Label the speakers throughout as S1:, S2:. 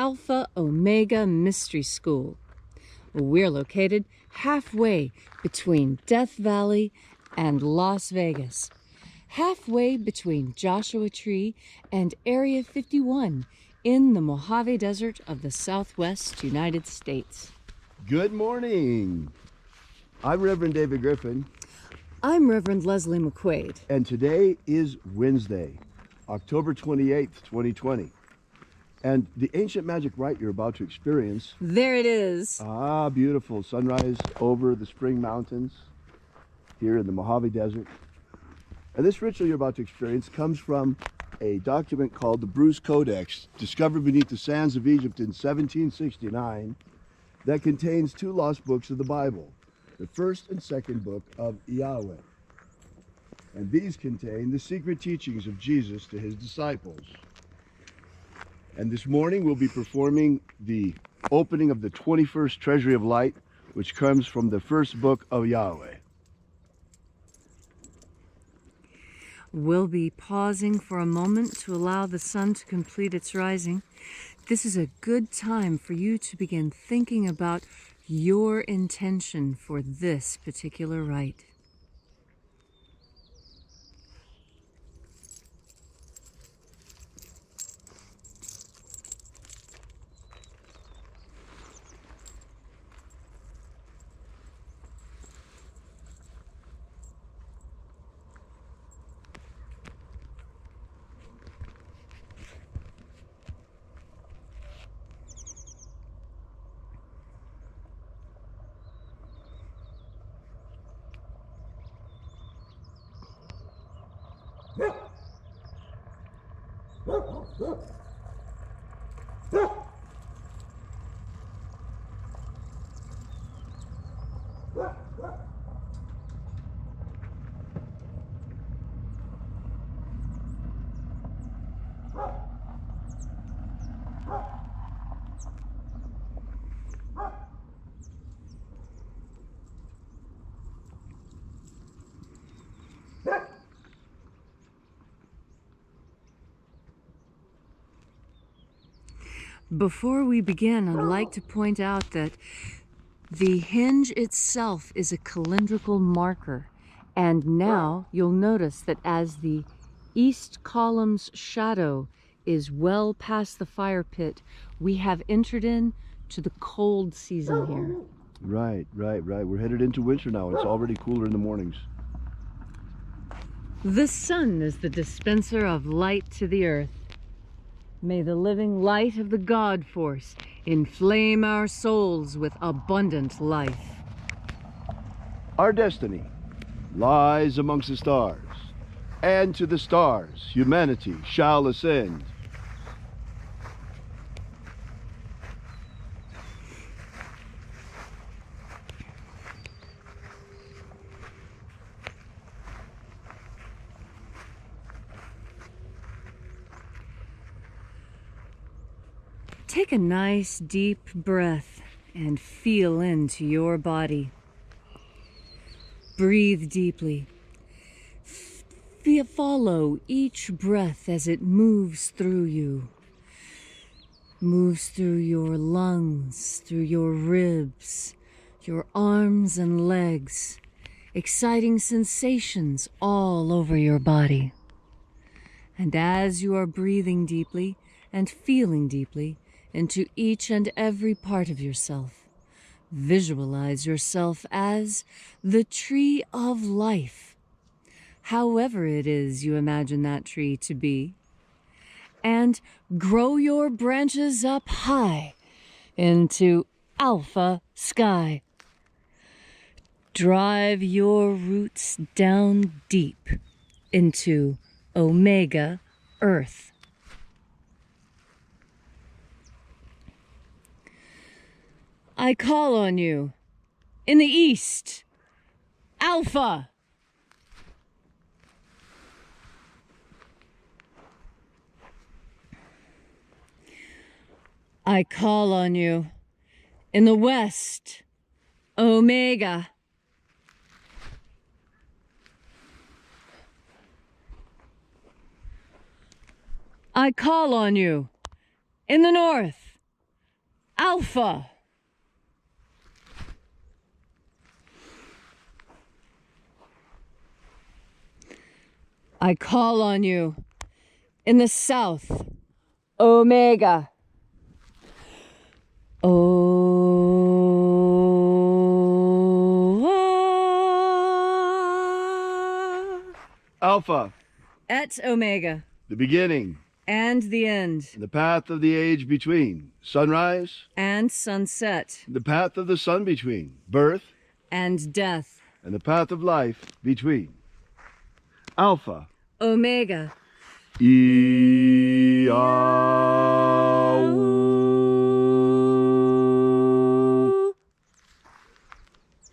S1: Alpha Omega Mystery School. We're located halfway between Death Valley and Las Vegas, halfway between Joshua Tree and Area 51 in the Mojave Desert of the Southwest United States.
S2: Good morning. I'm Reverend David Griffin.
S1: I'm Reverend Leslie McQuaid.
S2: And today is Wednesday, October 28th, 2020. And the ancient magic rite you're about to experience.
S1: There it is.
S2: Ah, beautiful. Sunrise over the Spring Mountains here in the Mojave Desert. And this ritual you're about to experience comes from a document called the Bruce Codex, discovered beneath the sands of Egypt in 1769, that contains two lost books of the Bible, the first and second book of Yahweh. And these contain the secret teachings of Jesus to his disciples. And this morning we'll be performing the opening of the 21st Treasury of Light, which comes from the first book of Yahweh.
S1: We'll be pausing for a moment to allow the sun to complete its rising. This is a good time for you to begin thinking about your intention for this particular rite. Before we begin, I'd like to point out that the hinge itself is a cylindrical marker. And now you'll notice that as the east column's shadow is well past the fire pit, we have entered into the cold season here.
S2: Right. We're headed into winter now. It's already cooler in the mornings.
S1: The sun is the dispenser of light to the earth. May the living light of the God Force inflame our souls with abundant life.
S2: Our destiny lies amongst the stars, and to the stars humanity shall ascend.
S1: Take a nice deep breath and feel into your body. Breathe deeply. Follow each breath as it moves through you. Moves through your lungs, through your ribs, your arms and legs. Exciting sensations all over your body. And as you are breathing deeply and feeling deeply into each and every part of yourself, visualize yourself as the tree of life, however it is you imagine that tree to be, and grow your branches up high into alpha sky. Drive your roots down deep into omega earth. I call on you in the east, Alpha. I call on you in the west, Omega. I call on you in the north, Alpha. I call on you. In the south, Omega.
S2: Alpha,
S1: Et Omega.
S2: the beginning,
S1: And the end.
S2: and the path of the age between. Sunrise,
S1: And sunset.
S2: the path of the sun between. Birth,
S1: And death.
S2: and the path of life between. Alpha,
S1: Omega.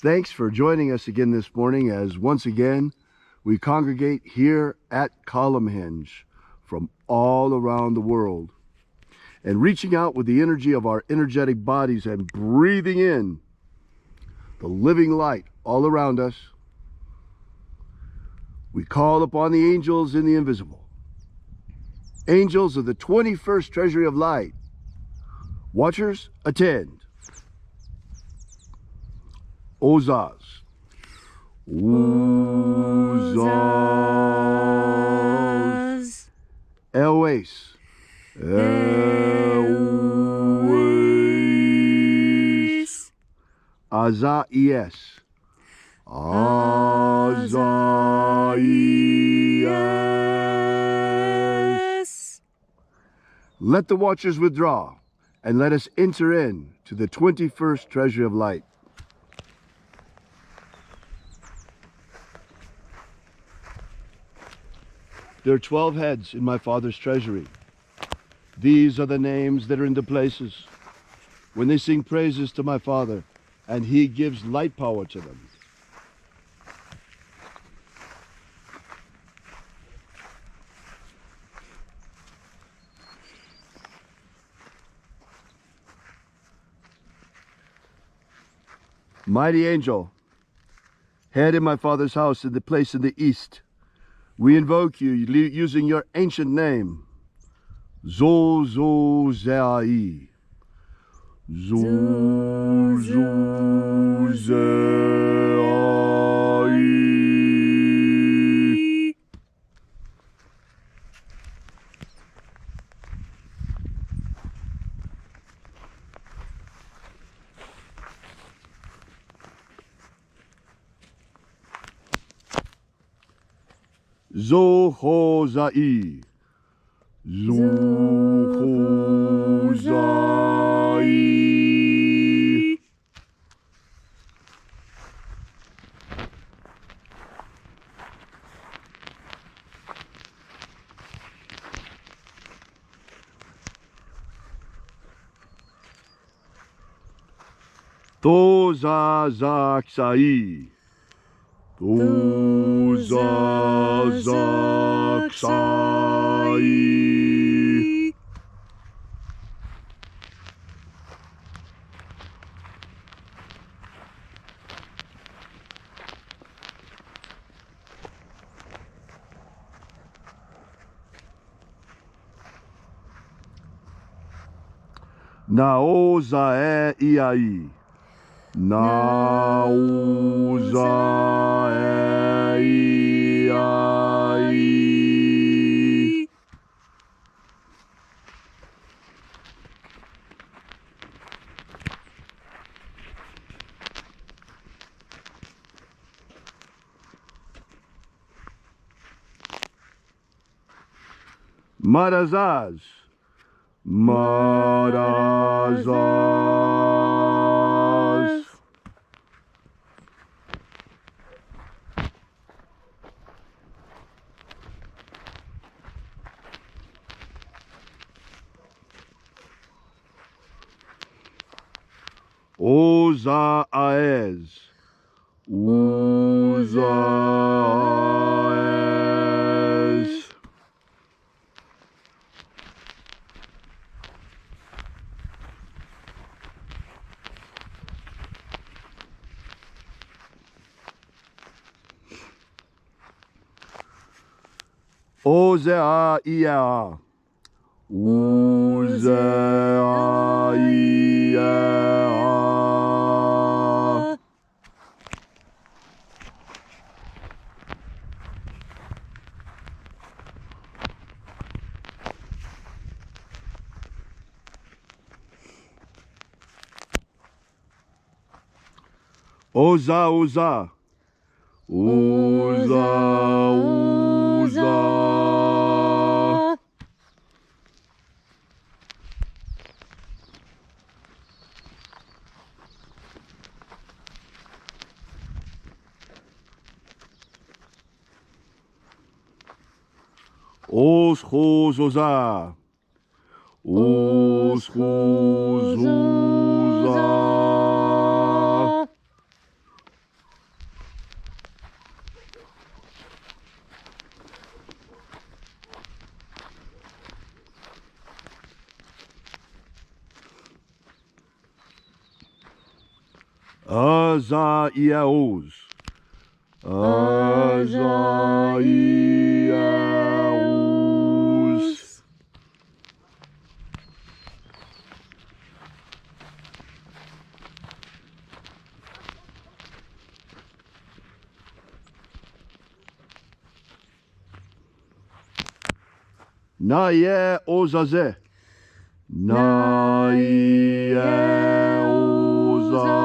S2: Thanks for joining us again this morning as once again we congregate here at Columnhenge from all around the world and reaching out with the energy of our energetic bodies and breathing in the living light all around us. We call upon the angels in the invisible. Angels of the 21st Treasury of Light. Watchers, attend. Ozaz. Uzaz. Elwes. Elwes. Azaies. Azaies. Let the watchers withdraw, and let us enter in to the 21st Treasury of Light. There are 12 heads in my Father's treasury. These are the names that are in the places when they sing praises to my Father, and He gives light power to them. Mighty angel, head in my Father's house in the place in the east, we invoke you using your ancient name, Zozozai. Zozozai. Zohozai. Zohozai. Tozazaksai. Tozazaksai. Naozae iai. Naozae iai. Marazaz. Marazaz. Ozaez. Uzaez. Ozea ia. Uzea ia. Oza, oza. Oza, oza. Os, hos, oza. Os, hos, oza. Azaiaos. Azaiaos. Naie ozaze. Naie ozaze.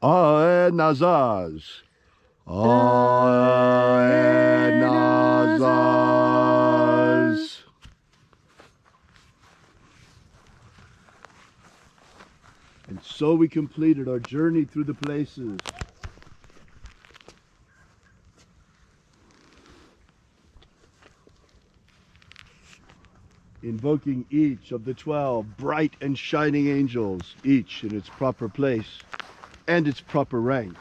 S2: Aenazaz. Aenazaz. And so we completed our journey through the places. Invoking each of the 12 bright and shining angels, each in its proper place and its proper rank,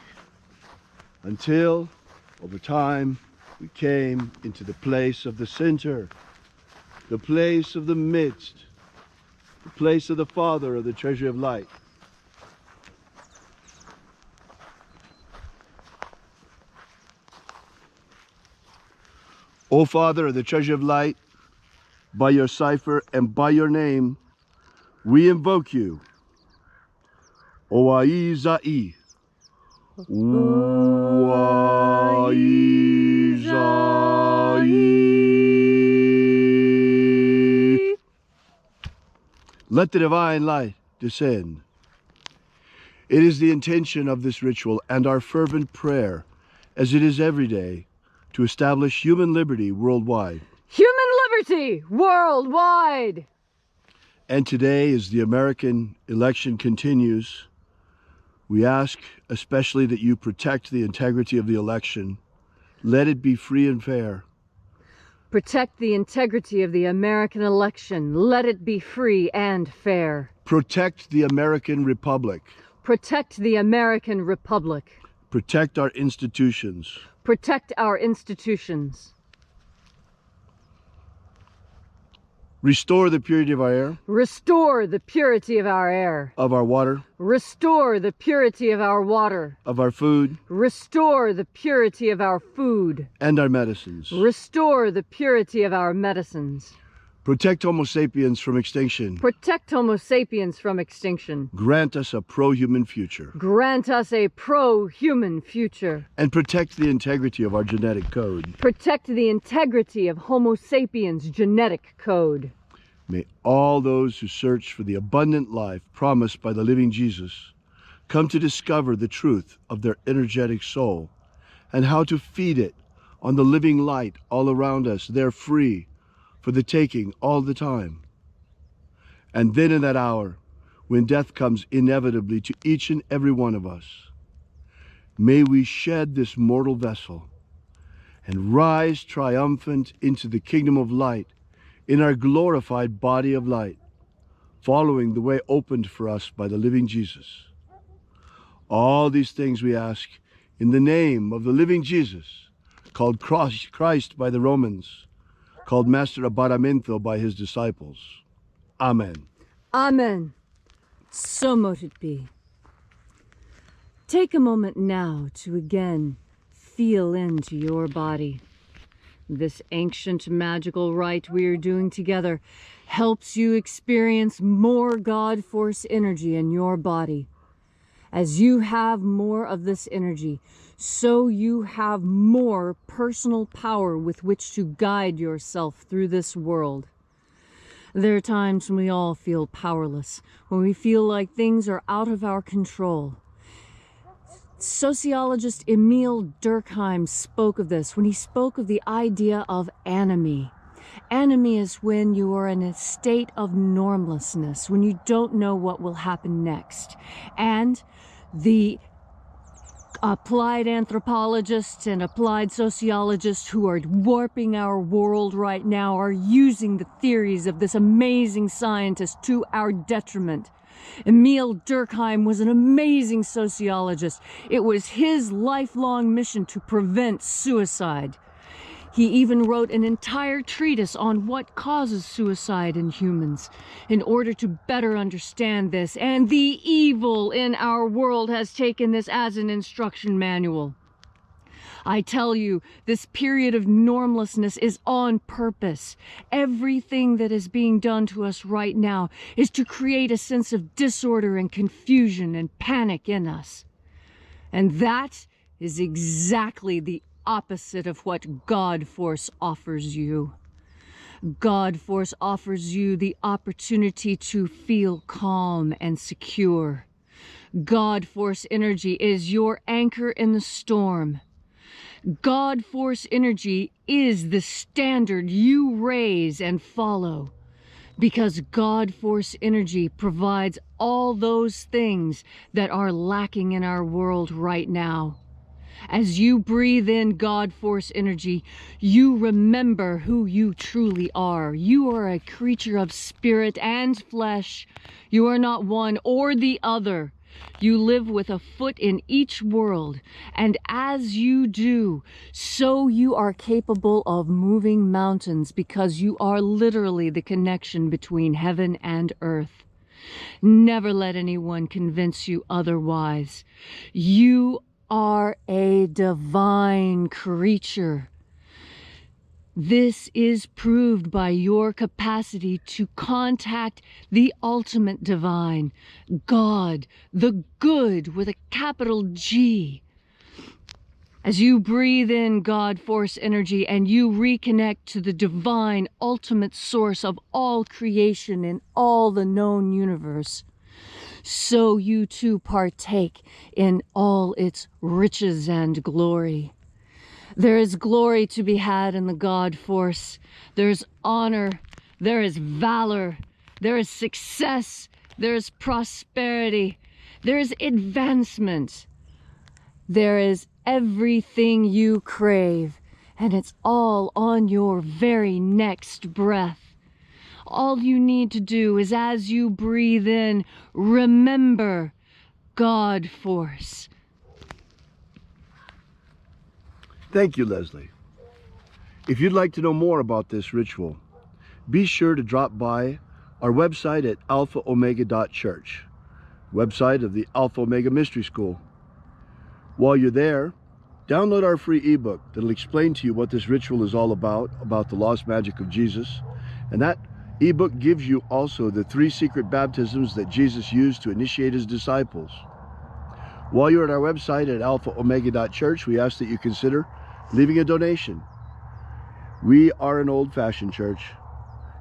S2: until, over time, we came into the place of the center, the place of the midst, the place of the Father of the treasure of light. O Father of the treasure of light, by your cipher and by your name, we invoke you. Oaizai. Oaizai. Let the divine light descend. It is the intention of this ritual and our fervent prayer, as it is every day, to establish human liberty worldwide.
S1: Human liberty worldwide!
S2: And today, as the American election continues, we ask especially that you protect the integrity of the election. Let it be free and fair.
S1: Protect the integrity of the American election. Let it be free and fair.
S2: Protect the American Republic.
S1: Protect the American Republic.
S2: Protect our institutions.
S1: Protect our institutions.
S2: Restore the purity of our air.
S1: Restore the purity of our air.
S2: Of our water.
S1: Restore the purity of our water.
S2: Of our food.
S1: Restore the purity of our food.
S2: And our medicines.
S1: Restore the purity of our medicines.
S2: Protect Homo sapiens from extinction.
S1: Protect Homo sapiens from extinction.
S2: Grant us a pro-human future.
S1: Grant us a pro-human future.
S2: And protect the integrity of our genetic code.
S1: Protect the integrity of Homo sapiens' genetic code.
S2: May all those who search for the abundant life promised by the living Jesus come to discover the truth of their energetic soul and how to feed it on the living light all around us. They're free for the taking all the time. And then in that hour, when death comes inevitably to each and every one of us, may we shed this mortal vessel and rise triumphant into the kingdom of light in our glorified body of light, following the way opened for us by the living Jesus. All these things we ask in the name of the living Jesus, called Christ by the Romans, called Master Abaramento by his disciples. Amen.
S1: Amen. So mote it be. Take a moment now to again feel into your body. This ancient magical rite we are doing together helps you experience more God Force energy in your body. As you have more of this energy, so you have more personal power with which to guide yourself through this world. There are times when we all feel powerless, when we feel like things are out of our control. Sociologist Emil Durkheim spoke of this when he spoke of the idea of anomie. Anomie is when you are in a state of normlessness, when you don't know what will happen next. And the applied anthropologists and applied sociologists who are warping our world right now are using the theories of this amazing scientist to our detriment. Emil Durkheim was an amazing sociologist. It was his lifelong mission to prevent suicide. He even wrote an entire treatise on what causes suicide in humans in order to better understand this. And the evil in our world has taken this as an instruction manual. I tell you, this period of normlessness is on purpose. Everything that is being done to us right now is to create a sense of disorder and confusion and panic in us. And that is exactly the opposite of what God Force offers you. God Force offers you the opportunity to feel calm and secure. God Force energy is your anchor in the storm. God Force energy is the standard you raise and follow, because God Force energy provides all those things that are lacking in our world right now. As you breathe in God Force energy, you remember who you truly are. You are a creature of spirit and flesh. You are not one or the other. You live with a foot in each world, and as you do, so you are capable of moving mountains, because you are literally the connection between heaven and earth. Never let anyone convince you otherwise. You are a divine creature. This is proved by your capacity to contact the ultimate divine, God, the good with a capital G. As you breathe in God Force energy and you reconnect to the divine ultimate source of all creation in all the known universe, so you too partake in all its riches and glory. There is glory to be had in the God Force. There's honor, there is valor, there is success, there is prosperity, there is advancement. There is everything you crave, and it's all on your very next breath. All you need to do is, as you breathe in, remember God Force.
S2: Thank you, Leslie. If you'd like to know more about this ritual, be sure to drop by our website at alphaomega.church, website of the Alpha Omega Mystery School. While you're there, download our free ebook that'll explain to you what this ritual is all about the lost magic of Jesus. And that ebook gives you also the 3 secret baptisms that Jesus used to initiate his disciples. While you're at our website at alphaomega.church, we ask that you consider leaving a donation. We are an old-fashioned church,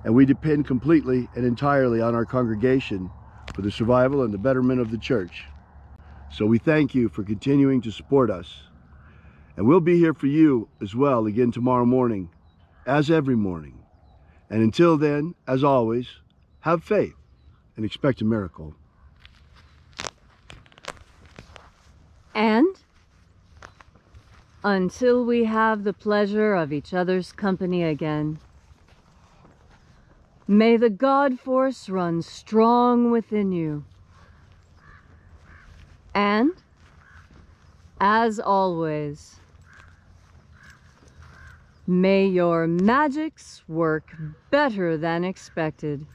S2: and we depend completely and entirely on our congregation for the survival and the betterment of the church. So we thank you for continuing to support us. And we'll be here for you as well again tomorrow morning, as every morning. And until then, as always, have faith and expect a miracle.
S1: And until we have the pleasure of each other's company again, may the God Force run strong within you. And, as always, may your magics work better than expected.